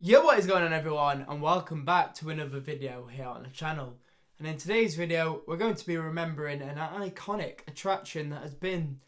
Yo, what is going on everyone, and welcome back to another video here on the channel. And in today's video we're going to be remembering an iconic attraction that has been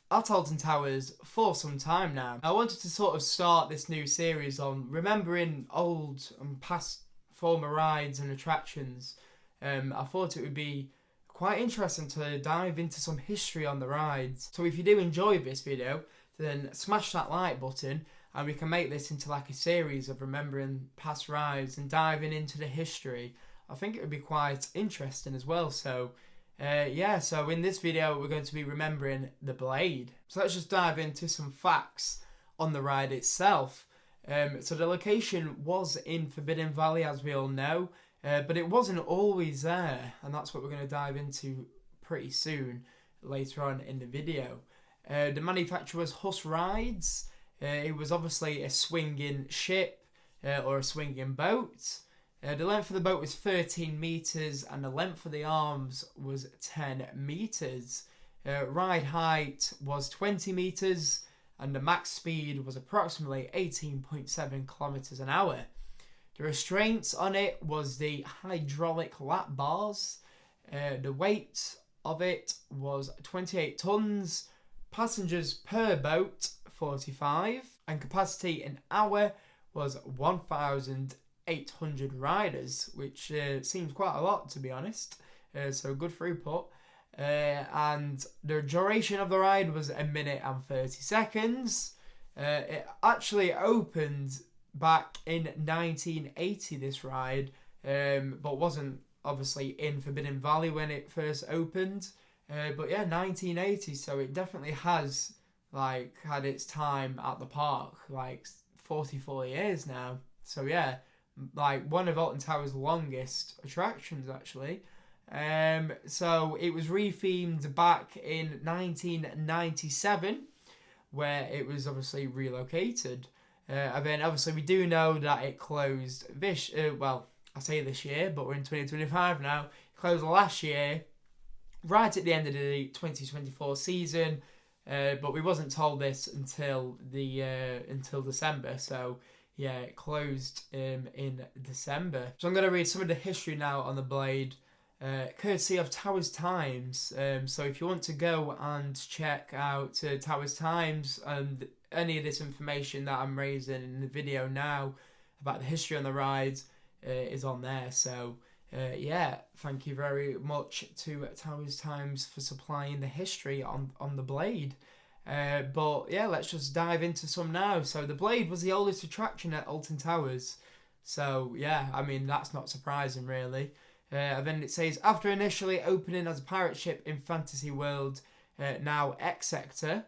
at Alton Towers for some time now. I wanted to sort of start this new series on remembering old and past former rides and attractions. I thought it would be quite interesting to dive into some history on the rides. So if you do enjoy this video, then smash that like button and we can make this into like a series of remembering past rides and diving into the history. I think it would be quite interesting as well. So so in this video we're going to be remembering the Blade. So let's just dive into some facts on the ride itself. So the location was in Forbidden Valley, as we all know, but it wasn't always there, and that's what we're going to dive into pretty soon later on in the video. The manufacturer was Huss Rides. It was obviously a swinging ship or a swinging boat. The length of the boat was 13 metres and the length of the arms was 10 metres. Ride height was 20 metres and the max speed was approximately 18.7 kilometres an hour. The restraints on it was the hydraulic lap bars. The weight of it was 28 tonnes. Passengers per boat 45, and capacity an hour was 1,800 riders, which seems quite a lot to be honest. So good throughput. And the duration of the ride was 1 minute and 30 seconds. It actually opened back in 1980, this ride, but wasn't obviously in Forbidden Valley when it first opened. But yeah, 1980, so it definitely has had its time at the park, 44 years now. So yeah, one of Alton Towers' longest attractions actually. So it was rethemed back in 1997, where it was obviously relocated. And then obviously we do know that it closed this, I say this year, but we're in 2025 now. It closed last year, right at the end of the 2024 season. But we wasn't told this until December, so yeah, it closed in December. So I'm going to read some of the history now on the Blade, courtesy of Towers Times. So if you want to go and check out Towers Times and any of this information that I'm raising in the video now about the history on the rides is on there. So thank you very much to Towers Times for supplying the history on the Blade. But yeah, let's just dive into some now. So the Blade was the oldest attraction at Alton Towers. So yeah, I mean, that's not surprising really. And then it says, after initially opening as a pirate ship in Fantasy World, now X Sector,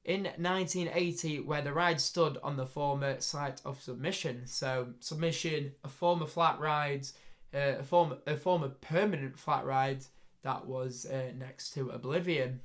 in 1980, where the ride stood on the former site of Submission. So Submission, a former flat ride, a former permanent flat ride that was next to Oblivion.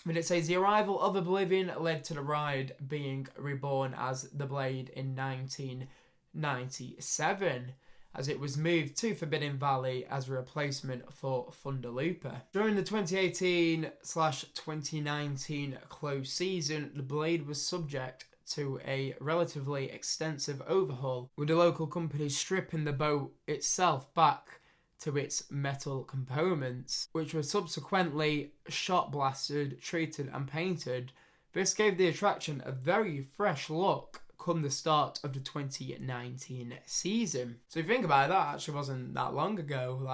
But it says the arrival of Oblivion led to the ride being reborn as the Blade in 1997, as it was moved to Forbidden Valley as a replacement for Thunder Looper. During the 2018/2019 closed season, the Blade was subject to a relatively extensive overhaul, with the local company stripping the boat itself back to its metal components, which were subsequently shot blasted, treated and painted. This gave the attraction a very fresh look come the start of the 2019 season. So if you think about it, that actually wasn't that long ago.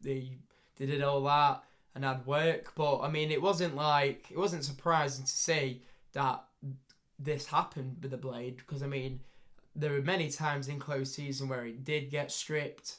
They did all that and had work, but I mean, it wasn't surprising to see that this happened with the Blade, because I mean, there were many times in closed season where it did get stripped.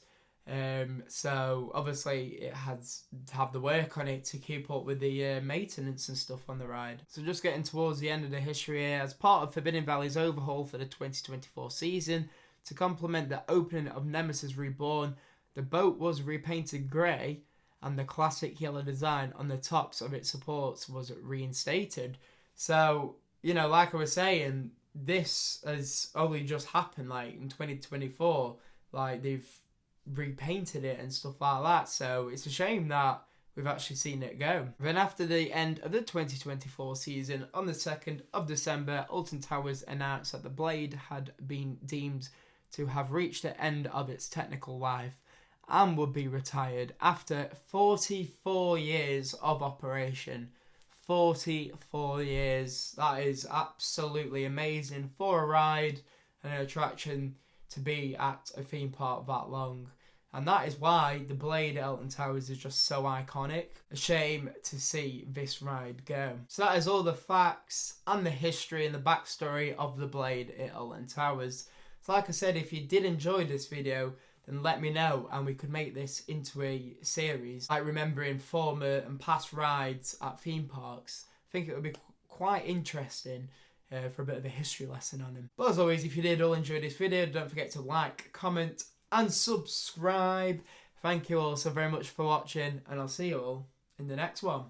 So obviously it has to have the work on it to keep up with the maintenance and stuff on the ride. So just getting towards the end of the history here, as part of Forbidden Valley's overhaul for the 2024 season, to complement the opening of Nemesis Reborn, the boat was repainted grey and the classic yellow design on the tops of its supports was reinstated. So, you know, like I was saying, this has only just happened in 2024. They've repainted it and stuff like that. So it's a shame that we've actually seen it go. Then after the end of the 2024 season, on the 2nd of December, Alton Towers announced that the blade had been deemed to have reached the end of its technical life and would be retired after 44 years of operation. 44 years. That is absolutely amazing for a ride and an attraction to be at a theme park that long. And that is why the Blade at Alton Towers is just so iconic. A shame to see this ride go. So that is all the facts and the history and the backstory of the Blade at Alton Towers. So like I said, if you did enjoy this video, then let me know and we could make this into a series, like remembering former and past rides at theme parks. I think it would be quite interesting for a bit of a history lesson on them. But as always, if you did all enjoy this video, don't forget to like, comment and subscribe. Thank you all so very much for watching, and I'll see you all in the next one.